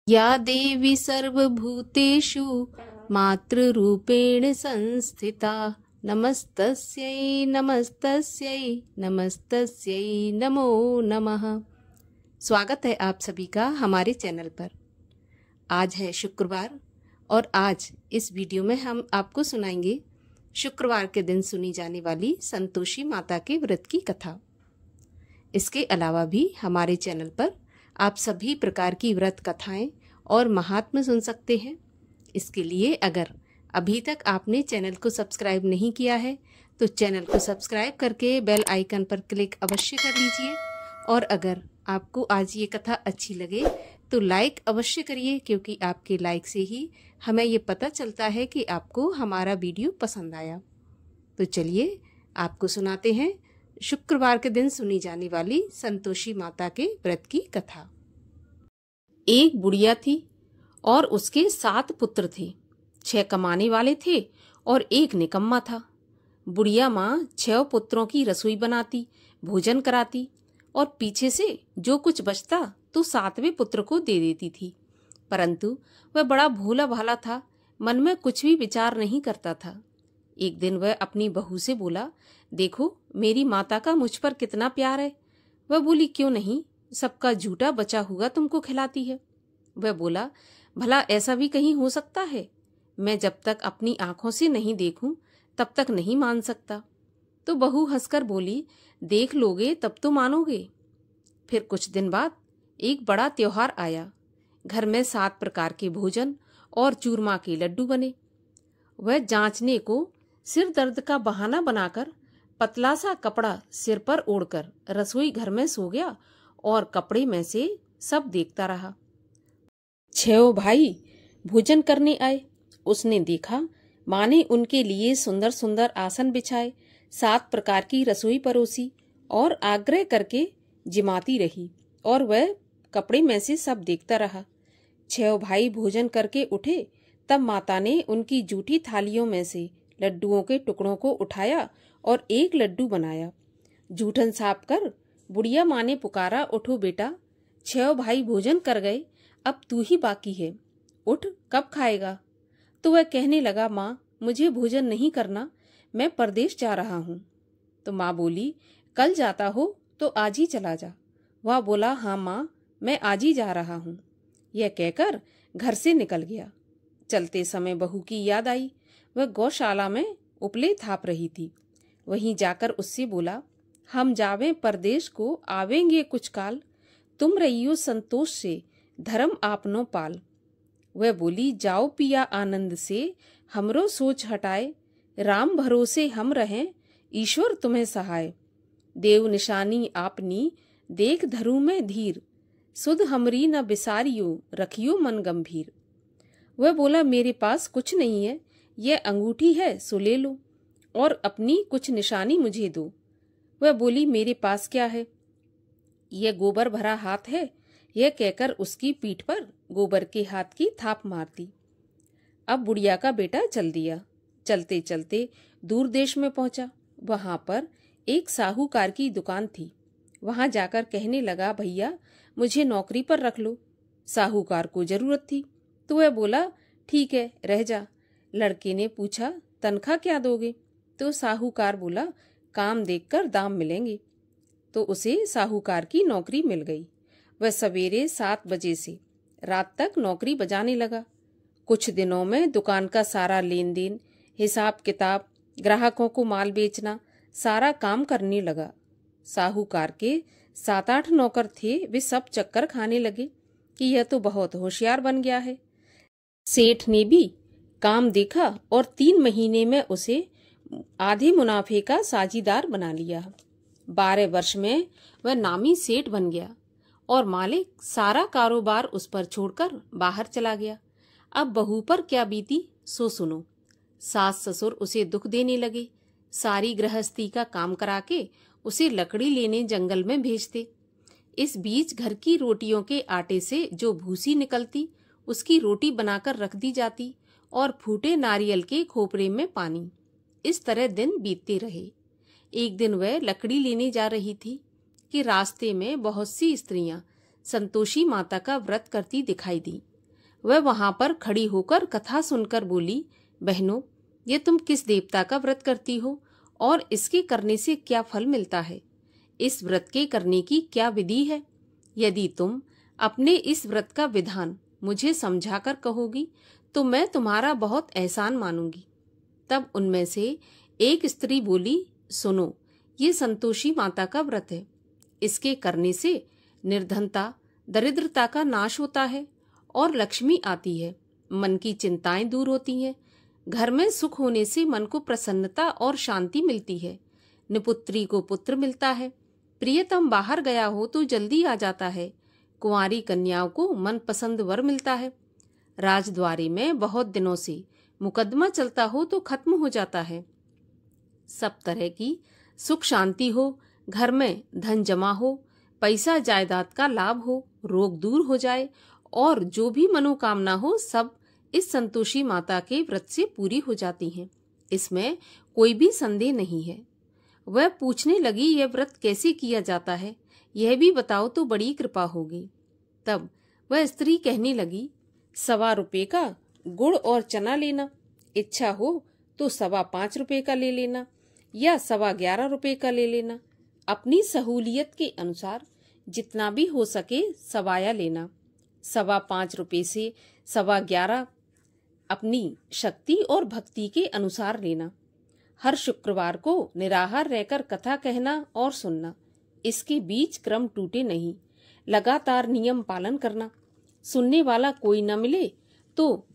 या देवी सर्वभूतेषु मातृरूपेण संस्थिता नमस्तस्यै नमस्तस्यै नमस्तस्यै नमो नमः। स्वागत है आप सभी का हमारे चैनल पर। आज है शुक्रवार और आज इस वीडियो में हम आपको सुनाएंगे शुक्रवार के दिन सुनी जाने वाली संतोषी माता के व्रत की कथा। इसके अलावा भी हमारे चैनल पर आप सभी प्रकार की व्रत कथाएं और महात्म्य सुन सकते हैं। इसके लिए अगर अभी तक आपने चैनल को सब्सक्राइब नहीं किया है तो चैनल को सब्सक्राइब करके बेल आइकन पर क्लिक अवश्य कर लीजिए। और अगर आपको आज ये कथा अच्छी लगे तो लाइक अवश्य करिए, क्योंकि आपके लाइक से ही हमें ये पता चलता है कि आपको हमारा वीडियो पसंद आया। तो चलिए आपको सुनाते हैं शुक्रवार के दिन सुनी जाने वाली संतोषी माता के व्रत की कथा। एक बुढ़िया थी और उसके 7 पुत्र थे। 6 कमाने वाले थे और 1 निकम्मा था। बुढ़िया माँ 6 पुत्रों की रसोई बनाती, भोजन कराती और पीछे से जो कुछ बचता तो 7वें पुत्र को दे देती थी। परंतु वह बड़ा भोला भाला था, मन में कुछ भी विचार नहीं करता था। एक दिन वह अपनी बहू से बोला, देखो मेरी माता का मुझ पर कितना प्यार है। वह बोली, क्यों नहीं, सबका झूठा बचा हुआ तुमको खिलाती है। वह बोला, भला ऐसा भी कहीं हो सकता है? मैं जब तक अपनी आंखों से नहीं देखूं तब तक नहीं मान सकता। तो बहू हंसकर बोली, देख लोगे तब तो मानोगे। फिर कुछ दिन बाद एक बड़ा त्योहार आया। घर में 7 प्रकार के भोजन और चूरमा के लड्डू बने। वह जांचने को सिर दर्द का बहाना बनाकर पतला सा कपड़ा सिर पर ओढ़कर रसोई घर में सो गया और कपड़े में से सब देखता रहा। 6 भाई भोजन करने आए। उसने देखा माँ ने उनके लिए सुंदर सुंदर आसन बिछाए, 7 प्रकार की रसोई परोसी और आग्रह करके जिमाती रही और वह कपड़े में से सब देखता रहा। 6 भाई भोजन करके उठे तब माता ने उनकी जूठी थालियों में से लड्डुओं के टुकड़ों को उठाया और एक लड्डू बनाया। जूठन साफ कर बुढ़िया माँ ने पुकारा, उठो बेटा, 6 भाई भोजन कर गए, अब तू ही बाकी है, उठ, कब खाएगा? तो वह कहने लगा, माँ मुझे भोजन नहीं करना, मैं परदेश जा रहा हूँ। तो माँ बोली, कल जाता हो तो आज ही चला जा। वह बोला, हाँ माँ मैं आज ही जा रहा हूँ। यह कहकर घर से निकल गया। चलते समय बहू की याद आई। वह गौशाला में उपले थाप रही थी। वहीं जाकर उससे बोला, हम जावें परदेश को, आवेंगे कुछ काल, तुम रहियो संतोष से, धर्म आपनो पाल। वह बोली, जाओ पिया आनंद से, हमरो सोच हटाए, राम भरोसे हम रहें, ईश्वर तुम्हें सहाय। देव निशानी आपनी, देख धरू में धीर, सुध हमरी न बिसारियो, रखियो मन गंभीर। वह बोला, मेरे पास कुछ नहीं है, यह अंगूठी है सो ले लो और अपनी कुछ निशानी मुझे दो। वह बोली, मेरे पास क्या है, यह गोबर भरा हाथ है। यह कहकर उसकी पीठ पर गोबर के हाथ की थाप मार दी। अब बुढ़िया का बेटा चल दिया। चलते चलते दूर देश में पहुंचा। वहां पर एक साहूकार की दुकान थी। वहां जाकर कहने लगा, भैया मुझे नौकरी पर रख लो। साहूकार को जरूरत थी तो वह बोला, ठीक है रह जा। लड़के ने पूछा, तनख्वाह क्या दोगे? तो साहूकार बोला, काम देखकर दाम मिलेंगे। तो उसे साहूकार की नौकरी मिल गई। वह सवेरे 7 बजे से रात तक नौकरी बजाने लगा। कुछ दिनों में दुकान का सारा लेन देन, हिसाब किताब, ग्राहकों को माल बेचना, सारा काम करने लगा। साहूकार के 7-8 नौकर थे। वे सब चक्कर खाने लगे कि यह तो बहुत होशियार बन गया है। सेठ ने भी काम देखा और 3 महीने में उसे आधे मुनाफे का साझीदार बना लिया। 12 वर्ष में वह नामी सेठ बन गया और मालिक सारा कारोबार उस पर छोड़कर बाहर चला गया। अब बहू पर क्या बीती सो सुनो। सास ससुर उसे दुख देने लगे। सारी गृहस्थी का काम करा के उसे लकड़ी लेने जंगल में भेजते। इस बीच घर की रोटियों के आटे से जो भूसी निकलती उसकी रोटी बनाकर रख दी जाती और फूटे नारियल के खोपरे में पानी। इस तरह दिन बीतते रहे। एक दिन वह लकड़ी लेने जा रही थी कि रास्ते में बहुत सी स्त्रियां संतोषी माता का व्रत करती दिखाई दी। वह वहां पर खड़ी होकर कथा सुनकर बोली, बहनों, ये तुम किस देवता का व्रत करती हो और इसके करने से क्या फल मिलता है? इस व्रत के करने की क्या विधि है? यदि तुम अपने इस व्रत का विधान मुझे समझाकर कहोगी तो मैं तुम्हारा बहुत एहसान मानूंगी। तब उनमें से एक स्त्री बोली, सुनो, ये संतोषी माता का व्रत है। इसके करने से निर्धनता, दरिद्रता का नाश होता है और लक्ष्मी आती है। मन की चिंताएं दूर होती हैं। घर में सुख होने से मन को प्रसन्नता और शांति मिलती है। निपुत्री को पुत्र मिलता है। प्रियतम बाहर गया हो तो जल्दी आ जाता है। कुंवारी कन्याओं को मनपसंद वर मिलता है। राजद्वारे में बहुत दिनों से मुकदमा चलता हो तो खत्म हो जाता है। सब तरह की सुख शांति हो, घर में धन जमा हो, पैसा जायदाद का लाभ हो, रोग दूर हो जाए और जो भी मनोकामना हो सब इस संतोषी माता के व्रत से पूरी हो जाती हैं। इसमें कोई भी संदेह नहीं है। वह पूछने लगी, यह व्रत कैसे किया जाता है, यह भी बताओ तो बड़ी कृपा होगी। तब वह स्त्री कहने लगी, 1.25 रुपये का गुड़ और चना लेना, इच्छा हो तो 5.25 रुपये का ले लेना या 11.25 रुपये का ले लेना। अपनी सहूलियत के अनुसार जितना भी हो सके सवाया लेना। 5.25 रुपये से 11.25 अपनी शक्ति और भक्ति के अनुसार लेना। हर शुक्रवार को निराहार रहकर कथा कहना और सुनना। इसके बीच क्रम टूटे नहीं। लगातार नियम पालन करना। सुनने वाला कोई न मिले तो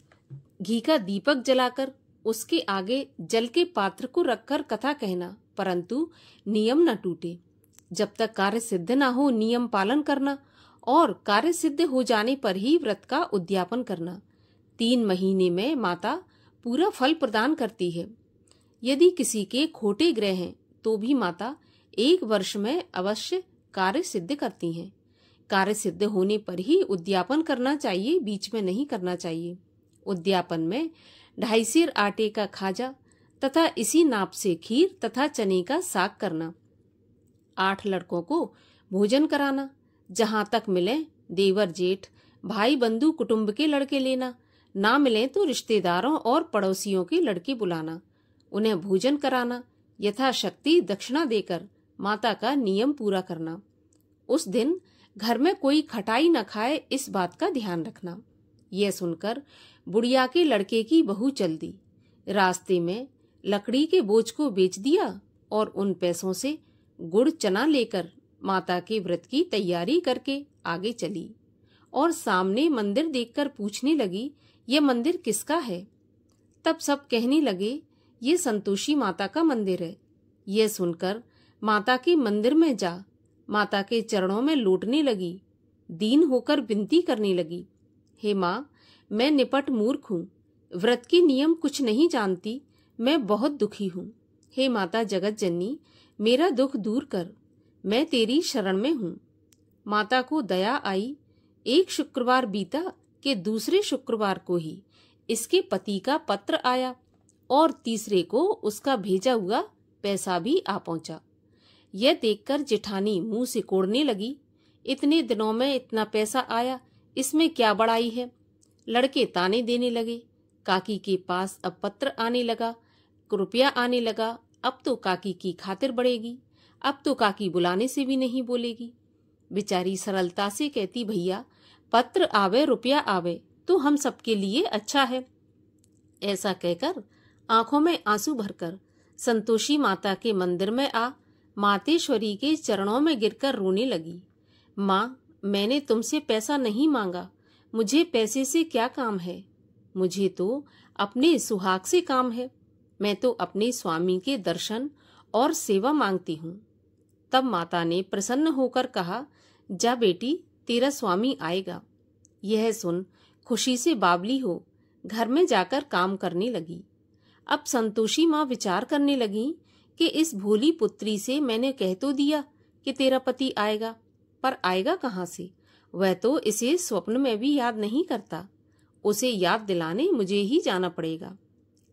घी का दीपक जलाकर उसके आगे जल के पात्र को रखकर कथा कहना, परंतु नियम न टूटे। जब तक कार्य सिद्ध न हो नियम पालन करना और कार्य सिद्ध हो जाने पर ही व्रत का उद्यापन करना। 3 महीने में माता पूरा फल प्रदान करती है। यदि किसी के खोटे ग्रह हैं तो भी माता 1 वर्ष में अवश्य कार्य सिद्ध करती हैं। कार्य सिद्ध होने पर ही उद्यापन करना चाहिए, बीच में नहीं करना चाहिए। उद्यापन में 2.5 सेर आटे का खाजा तथा इसी नाप से खीर तथा चने का साग करना। 8 लड़कों को भोजन कराना। जहां तक मिले देवर जेठ भाई बंधु कुटुंब के लड़के लेना। ना मिले तो रिश्तेदारों और पड़ोसियों के लड़के बुलाना। उन्हें भोजन कराना। यथाशक्ति दक्षिणा देकर माता का नियम पूरा करना। उस दिन घर में कोई खटाई न खाए, इस बात का ध्यान रखना। यह सुनकर बुढ़िया के लड़के की बहू चल दी। रास्ते में लकड़ी के बोझ को बेच दिया और उन पैसों से गुड़ चना लेकर माता के व्रत की तैयारी करके आगे चली और सामने मंदिर देखकर पूछने लगी, यह मंदिर किसका है? तब सब कहने लगे, ये संतोषी माता का मंदिर है। यह सुनकर माता के मंदिर में जा माता के चरणों में लौटने लगी। दीन होकर विनती करने लगी, हे माँ, मैं निपट मूर्ख हूँ, व्रत के नियम कुछ नहीं जानती, मैं बहुत दुखी हूँ। हे माता जगत जननी, मेरा दुख दूर कर, मैं तेरी शरण में हूँ। माता को दया आई। एक शुक्रवार बीता कि दूसरे शुक्रवार को ही इसके पति का पत्र आया और तीसरे को उसका भेजा हुआ पैसा भी आ पहुंचा। यह देखकर जेठानी मुंह से कोड़ने लगी, इतने दिनों में इतना पैसा आया, इसमें क्या बड़ाई है? लड़के ताने देने लगे। काकी के पास अब पत्र आने लगा, रुपया आने लगा। अब तो काकी की खातिर बढ़ेगी, अब तो काकी बुलाने से भी नहीं बोलेगी। बेचारी सरलता से कहती, भैया पत्र आवे रुपया आवे तो हम सबके लिए अच्छा है। ऐसा कहकर आंखों में आंसू भरकर संतोषी माता के मंदिर में आ मातेश्वरी के चरणों में गिरकर रोने लगी। माँ, मैंने तुमसे पैसा नहीं मांगा, मुझे पैसे से क्या काम है? मुझे तो अपने सुहाग से काम है। मैं तो अपने स्वामी के दर्शन और सेवा मांगती हूँ। तब माता ने प्रसन्न होकर कहा, जा बेटी, तेरा स्वामी आएगा। यह सुन खुशी से बावली हो घर में जाकर काम करने लगी। अब संतोषी माँ विचार करने लगी कि इस भोली पुत्री से मैंने कह तो दिया कि तेरा पति आएगा, पर आएगा कहाँ से? वह तो इसे स्वप्न में भी याद नहीं करता। उसे याद दिलाने मुझे ही जाना पड़ेगा।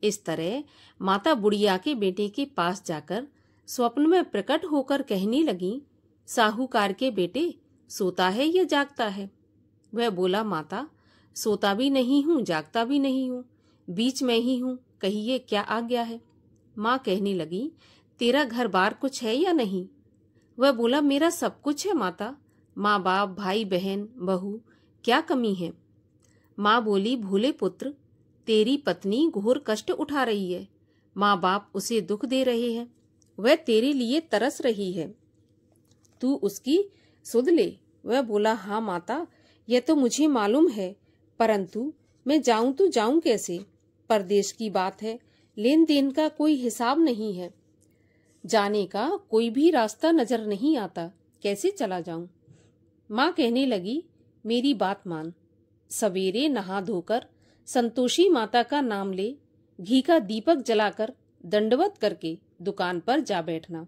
इस तरह माता बुढ़िया के बेटे के पास जाकर स्वप्न में प्रकट होकर कहने लगी, साहूकार के बेटे, सोता है या जागता है? वह बोला, माता, सोता भी नहीं हूँ, जागता भी नहीं हूँ, बीच में ही हूँ, कहिए क्या आ गया है। माँ कहने लगी, तेरा घर बार कुछ है या नहीं? वह बोला, मेरा सब कुछ है माता, माँ बाप, भाई बहन, बहू, क्या कमी है? माँ बोली, भोले पुत्र, तेरी पत्नी घोर कष्ट उठा रही है, माँ बाप उसे दुख दे रहे हैं, वह तेरे लिए तरस रही है, तू उसकी सुध ले। वह बोला, हाँ माता, यह तो मुझे मालूम है, परंतु मैं जाऊं तो जाऊं कैसे? परदेश की बात है, लेन देन का कोई हिसाब नहीं है, जाने का कोई भी रास्ता नजर नहीं आता, कैसे चला जाऊं? माँ कहने लगी, मेरी बात मान, सवेरे नहा धोकर संतोषी माता का नाम ले, घी का दीपक जलाकर दंडवत करके दुकान पर जा बैठना।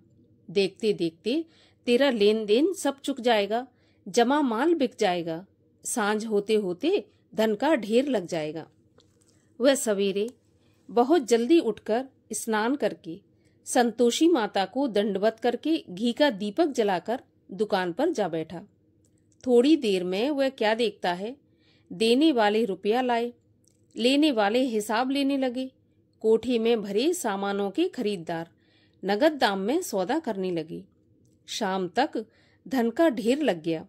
देखते देखते तेरा लेन देन सब चुक जाएगा, जमा माल बिक जाएगा, सांझ होते होते धन का ढेर लग जाएगा। वह सवेरे बहुत जल्दी उठकर स्नान करके संतोषी माता को दंडवत करके घी का दीपक जलाकर दुकान पर जा बैठा। थोड़ी देर में वह क्या देखता है, देने वाले रुपया लाए, लेने वाले हिसाब लेने लगे। कोठे में भरे सामानों के खरीददार नगद दाम में सौदा करने लगे। शाम तक धन का ढेर लग गया।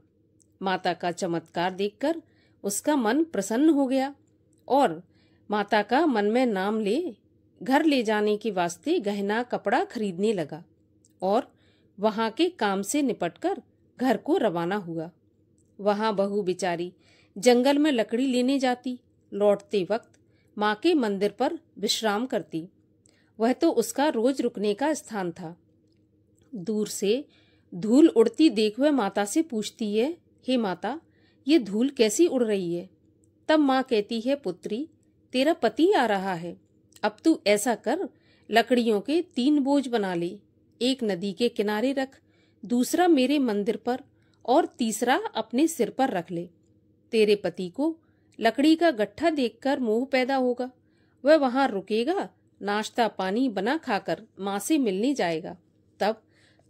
माता का चमत्कार देखकर उसका मन प्रसन्न हो गया और माता का मन में नाम ले घर ले जाने के वास्ते गहना कपड़ा खरीदने लगा और वहां के काम से निपटकर घर को रवाना हुआ। वहां बहू बेचारी जंगल में लकड़ी लेने जाती, लौटते वक्त माँ के मंदिर पर विश्राम करती। वह तो उसका रोज रुकने का स्थान था। दूर से धूल उड़ती देख वह माता से पूछती है, हे माता, ये धूल कैसी उड़ रही है? तब माँ कहती है, पुत्री, तेरा पति आ रहा है, अब तू ऐसा कर, लकड़ियों के 3 बोझ बना ले, एक नदी के किनारे रख, दूसरा मेरे मंदिर पर और तीसरा अपने सिर पर रख ले। तेरे पति को लकड़ी का गट्ठा देखकर मोह पैदा होगा, वह वहां रुकेगा, नाश्ता पानी बना खाकर माँ से मिलने जाएगा। तब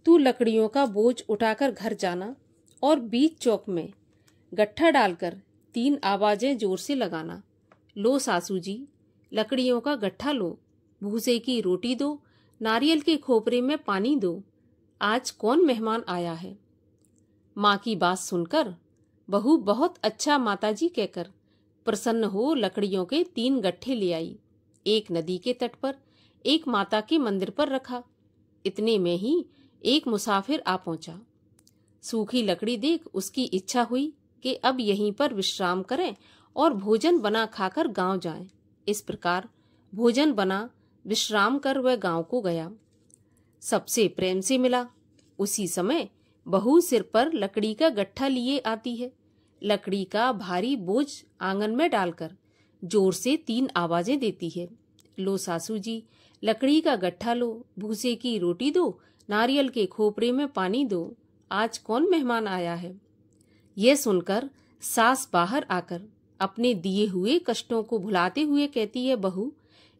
तू लकड़ियों का बोझ उठाकर घर जाना और बीच चौक में गट्ठा डालकर 3 आवाजें जोर से लगाना, लो सासू जी, लकड़ियों का गट्ठा लो, भूसे की रोटी दो, नारियल के खोपरे में पानी दो, आज कौन मेहमान आया है। माँ की बात सुनकर बहू बहुत अच्छा माताजी कहकर प्रसन्न हो लकड़ियों के 3 गट्ठे ले आई। एक नदी के तट पर, एक माता के मंदिर पर रखा। इतने में ही एक मुसाफिर आ पहुंचा। सूखी लकड़ी देख उसकी इच्छा हुई कि अब यहीं पर विश्राम करें और भोजन बना खाकर गांव जाएं। इस प्रकार भोजन बना विश्राम कर वह गांव को गया। सबसे प्रेम से मिला। उसी समय बहू सिर पर लकड़ी का गट्ठा लिए आती है। लकड़ी का भारी बोझ आंगन में डालकर जोर से 3 आवाजें देती है, लो सासू जी, लकड़ी का गट्ठा लो, भूसे की रोटी दो, नारियल के खोपरे में पानी दो, आज कौन मेहमान आया है। यह सुनकर सास बाहर आकर अपने दिए हुए कष्टों को भुलाते हुए कहती है, बहू,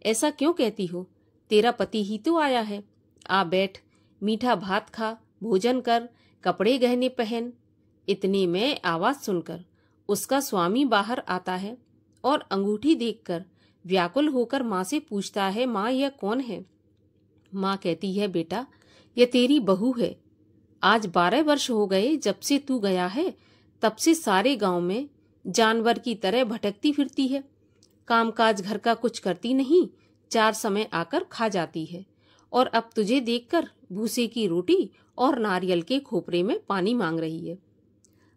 ऐसा क्यों कहती हो, तेरा पति ही तो आया है, आ बैठ, मीठा भात खा, भोजन कर, कपड़े गहने पहन। इतने में आवाज सुनकर उसका स्वामी बाहर आता है और अंगूठी देखकर व्याकुल होकर माँ से पूछता है, माँ, यह कौन है। माँ कहती है, बेटा, यह तेरी बहू है। आज 12 वर्ष हो गए जब से तू गया है, तब से सारे गांव में जानवर की तरह भटकती फिरती है, कामकाज घर का कुछ करती नहीं, 4 समय आकर खा जाती है और अब तुझे देखकर भूसे की रोटी और नारियल के खोपरे में पानी मांग रही है।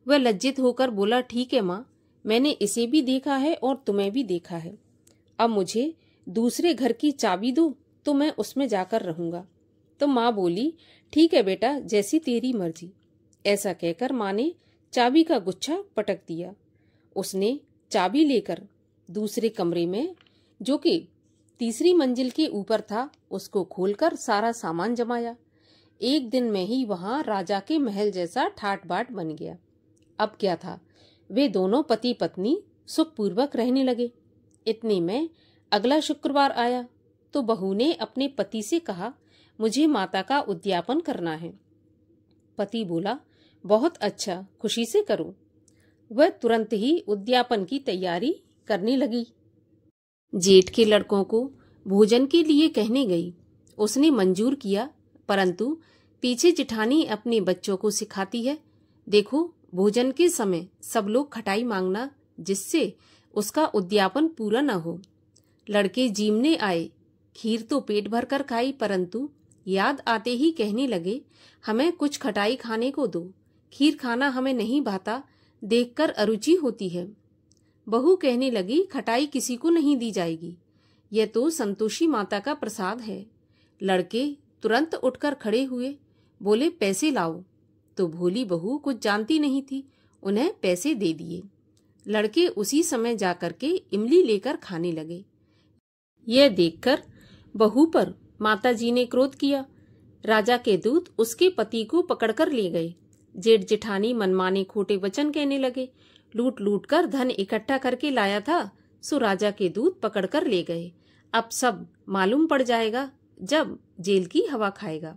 वह लज्जित होकर बोला, ठीक है माँ, मैंने इसे भी देखा है और तुम्हें भी देखा है, अब मुझे दूसरे घर की चाबी दो तो मैं उसमें जाकर रहूंगा। तो माँ बोली, ठीक है बेटा, जैसी तेरी मर्जी। ऐसा कहकर माँ ने चाबी का गुच्छा पटक दिया। उसने चाबी लेकर दूसरे कमरे में, जो कि तीसरी मंजिल के ऊपर था, उसको खोलकर सारा सामान जमाया। एक दिन में ही वहां राजा के महल जैसा ठाट बाट बन गया। अब क्या था, वे दोनों पति पत्नी सुखपूर्वक रहने लगे। इतने में अगला शुक्रवार आया तो बहू ने अपने पति से कहा, मुझे माता का उद्यापन करना है। पति बोला, बहुत अच्छा, खुशी से करो। वह तुरंत ही उद्यापन की तैयारी करने लगी। जेठ के लड़कों को भोजन के लिए कहने गई। उसने मंजूर किया, परंतु पीछे जिठानी अपने बच्चों को सिखाती है, देखो भोजन के समय सब लोग खटाई मांगना, जिससे उसका उद्यापन पूरा न हो। लड़के जीमने आए, खीर तो पेट भर कर खाई, परंतु याद आते ही कहने लगे, हमें कुछ खटाई खाने को दो, खीर खाना हमें नहीं भाता, देखकर अरुचि होती है। बहू कहने लगी, खटाई किसी को नहीं दी जाएगी, यह तो संतोषी माता का प्रसाद है। लड़के तुरंत उठकर खड़े हुए, बोले पैसे लाओ। तो भोली बहू कुछ जानती नहीं थी, उन्हें पैसे दे दिए। लड़के उसी समय जाकर के इमली लेकर खाने लगे। यह देखकर बहू पर माताजी ने क्रोध किया। राजा के दूत उसके पति को पकड़कर ले गए। जेठ जिठानी मनमाने खोटे वचन कहने लगे, लूट लूट कर धन इकट्ठा करके लाया था, सो राजा के दूत पकड़कर ले गए। अब सब मालूम पड़ जाएगा जब जेल की हवा खाएगा।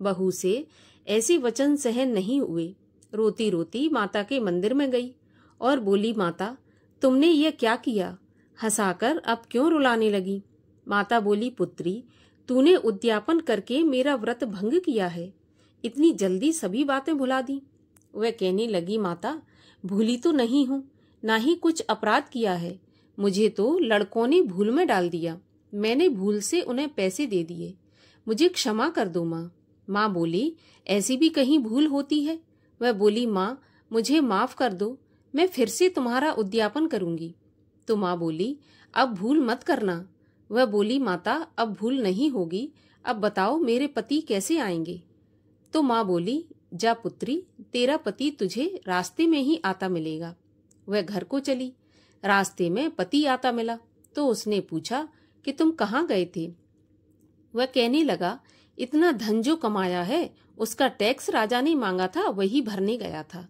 बहू से ऐसे वचन सहन नहीं हुए। रोती रोती माता के मंदिर में गई और बोली, माता तुमने ये क्या किया? हंसाकर अब क्यों रुलाने लगी? माता बोली, पुत्री तूने उद्यापन करके मेरा व्रत भंग किया है, इतनी जल्दी सभी बातें भुला दी। वह कहने लगी, माता भूली तो नहीं हूँ, ना ही कुछ अपराध किया है, मुझे तो लड़कों ने भूल में डाल दिया, मैंने भूल से उन्हें पैसे दे दिए, मुझे क्षमा कर दो माँ। माँ बोली, ऐसी भी कहीं भूल होती है? वह बोली, माँ मुझे माफ कर दो, मैं फिर से तुम्हारा उद्यापन करूंगी। तो माँ बोली, अब भूल मत करना। वह बोली, माता अब भूल नहीं होगी, अब बताओ मेरे पति कैसे आएंगे? तो माँ बोली, जा पुत्री, तेरा पति तुझे रास्ते में ही आता मिलेगा। वह घर को चली। रास्ते में पति आता मिला तो उसने पूछा कि तुम कहाँ गए थे? वह कहने लगा, इतना धन जो कमाया है उसका टैक्स राजा ने मांगा था, वही भरने गया था।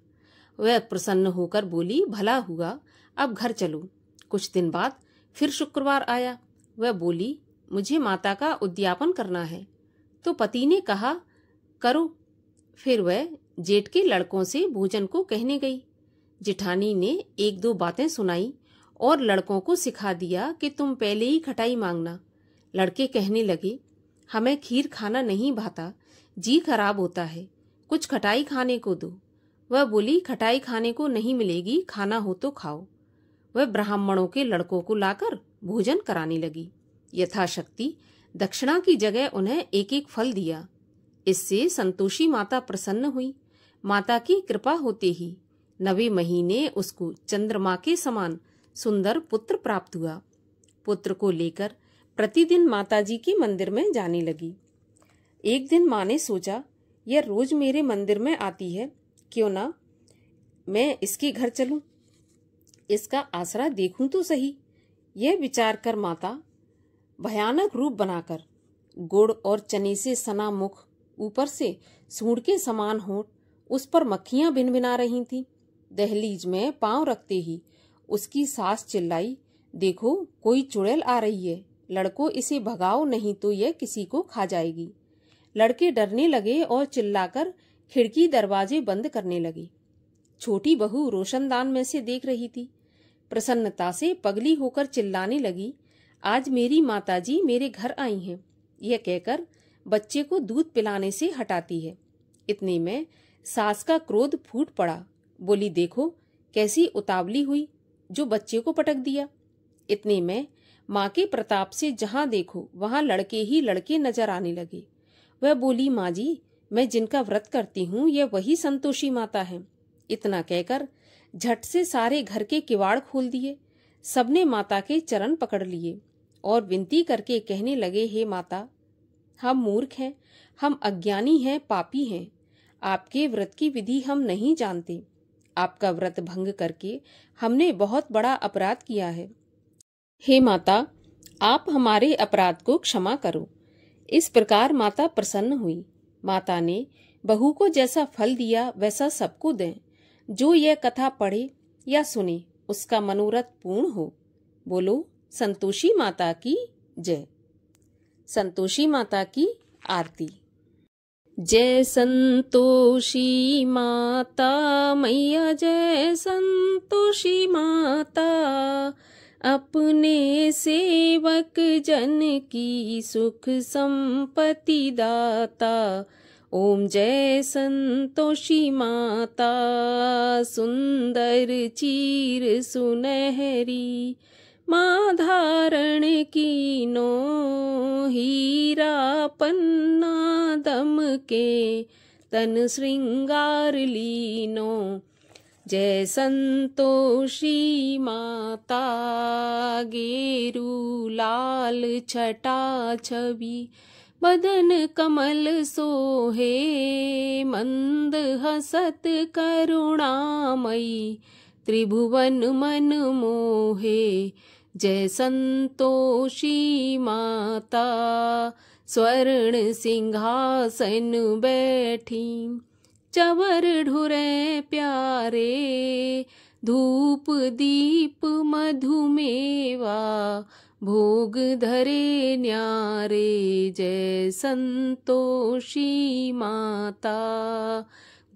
वह प्रसन्न होकर बोली, भला हुआ, अब घर चलो। कुछ दिन बाद फिर शुक्रवार आया। वह बोली, मुझे माता का उद्यापन करना है। तो पति ने कहा, करो। फिर वह जेठ के लड़कों से भोजन को कहने गई। जिठानी ने एक दो बातें सुनाई और लड़कों को सिखा दिया कि तुम पहले ही खटाई मांगना। लड़के कहने लगे, हमें खीर खाना नहीं भाता, जी खराब होता है, कुछ खटाई खाने को दो। वह बोली, खटाई खाने को नहीं मिलेगी, खाना हो तो खाओ। वह ब्राह्मणों के लड़कों को लाकर भोजन कराने लगी। यथाशक्ति दक्षिणा की जगह उन्हें एक एक फल दिया। इससे संतोषी माता प्रसन्न हुई। माता की कृपा होते ही 9वें महीने उसको चंद्रमा के समान सुंदर पुत्र प्राप्त हुआ। पुत्र को लेकर प्रतिदिन माताजी के मंदिर में जाने लगी। एक दिन माँ ने सोचा, यह रोज मेरे मंदिर में आती है, क्यों ना मैं इसके घर चलूं, इसका आसरा देखूं तो सही। यह विचार कर माता भयानक रूप बनाकर, गुड़ और चने से सना मुख, ऊपर से सूंड के समान होंठ, उस पर मक्खियां भिनभिना रही थीं। दहलीज में पांव रखते ही उसकी सास चिल्लाई, देखो कोई चुड़ैल आ रही है, लड़कों इसे भगाओ, नहीं तो यह किसी को खा जाएगी। लड़के डरने लगे और चिल्लाकर खिड़की दरवाजे बंद करने लगे। छोटी बहू रोशनदान में से देख रही थी। प्रसन्नता से पगली होकर चिल्लाने लगी, आज मेरी माताजी मेरे घर आई हैं। यह कहकर बच्चे को दूध पिलाने से हटाती है। इतने में सास का क्रोध फूट पड़ा। बोली, देखो कैसी उतावली हुई, जो बच्चे को पटक दिया। इतने में माँ के प्रताप से जहां देखो वहां लड़के ही लड़के नजर आने लगे। वह बोली, माँ जी, मैं जिनका व्रत करती हूँ यह वही संतोषी माता है। इतना कहकर झट से सारे घर के किवाड़ खोल दिए। सबने माता के चरण पकड़ लिए और विनती करके कहने लगे, हे माता, हम मूर्ख हैं, हम अज्ञानी हैं, पापी हैं, आपके व्रत की विधि हम नहीं जानते। आपका व्रत भंग करके हमने बहुत बड़ा अपराध किया है। हे माता, आप हमारे अपराध को क्षमा करो। इस प्रकार माता प्रसन्न हुई। माता ने बहू को जैसा फल दिया वैसा सबको दें। जो यह कथा पढ़े या सुने उसका मनोरथ पूर्ण हो। बोलो संतोषी माता की जय। संतोषी माता की आरती। जय संतोषी माता मैया, जय संतोषी माता, अपने सेवक जन की सुख संपत्ति दाता। ओम जय संतोषी माता, सुंदर चीर सुनहरी माँ धारण कीनो, हीरा पन्ना दम के तन श्रृंगार लीनो। जय संतोषी माता, गेरू लाल छटा छवि बदन कमल सोहे, मंद हसत करुणामयी त्रिभुवन मन मोहे। जय संतोषी माता, स्वर्ण सिंहासन बैठी चवर ढुरे प्यारे, धूप दीप मधुमेवा भोग धरे न्यारे। जय संतोषी माता,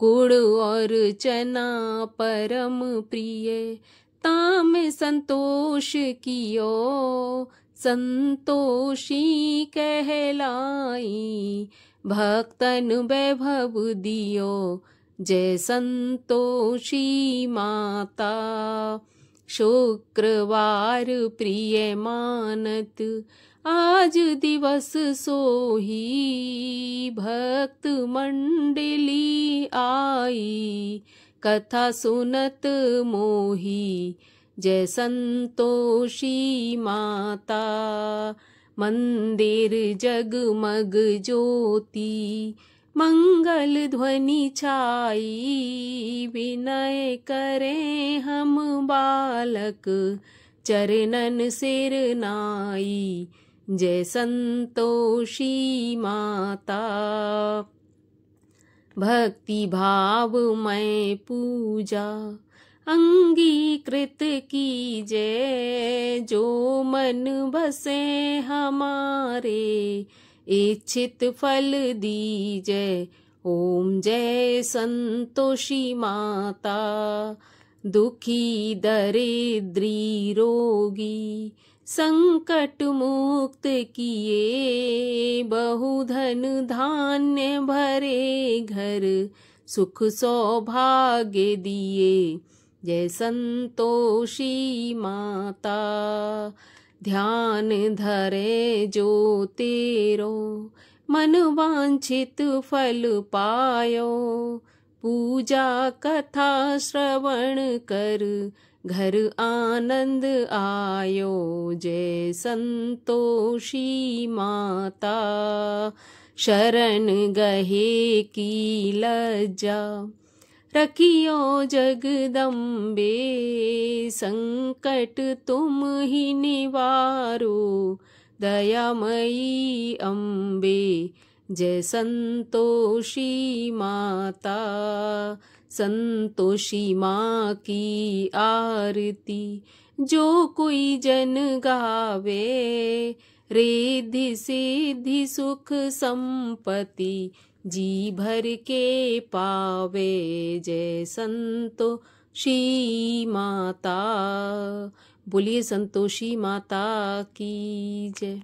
गुड़ और चना परम प्रिय ताम संतोष कियो, संतोषी कहलाई भक्तन वैभव दियो। जय संतोषी माता, शुक्रवार प्रिय मानत आज दिवस सोही, भक्त मंडली आई कथा सुनत मोही। जय संतोषी माता, मंदिर जगमग ज्योति मंगल ध्वनि छाई, विनय करें हम बालक चरणन सिर नाई। जय संतोषी माता, भक्ति भाव में पूजा अंगीकृत कीजय, जो मन बसे हमारे इच्छित फल दीजय। ओम जय संतोषी माता, दुखी दरिद्री रोगी संकट मुक्त किए, बहुधन धान्य भरे घर सुख सौभाग्य दिए। जय संतोषी माता, ध्यान धरे जो तेरो मन वांछित फल पायो, पूजा कथा श्रवण कर घर आनंद आयो। जय संतोषी माता, शरण गहे की लज्जा रखियो जगदम्बे, संकट तुम ही निवारो दयामयी अम्बे। जय संतोषी माता, संतोषी माँ की आरती जो कोई जन गावे, रिद्धि सिद्धि सुख संपत्ति जी भर के पावे। जय संतोषी माता, बोलिए संतोषी माता की जय।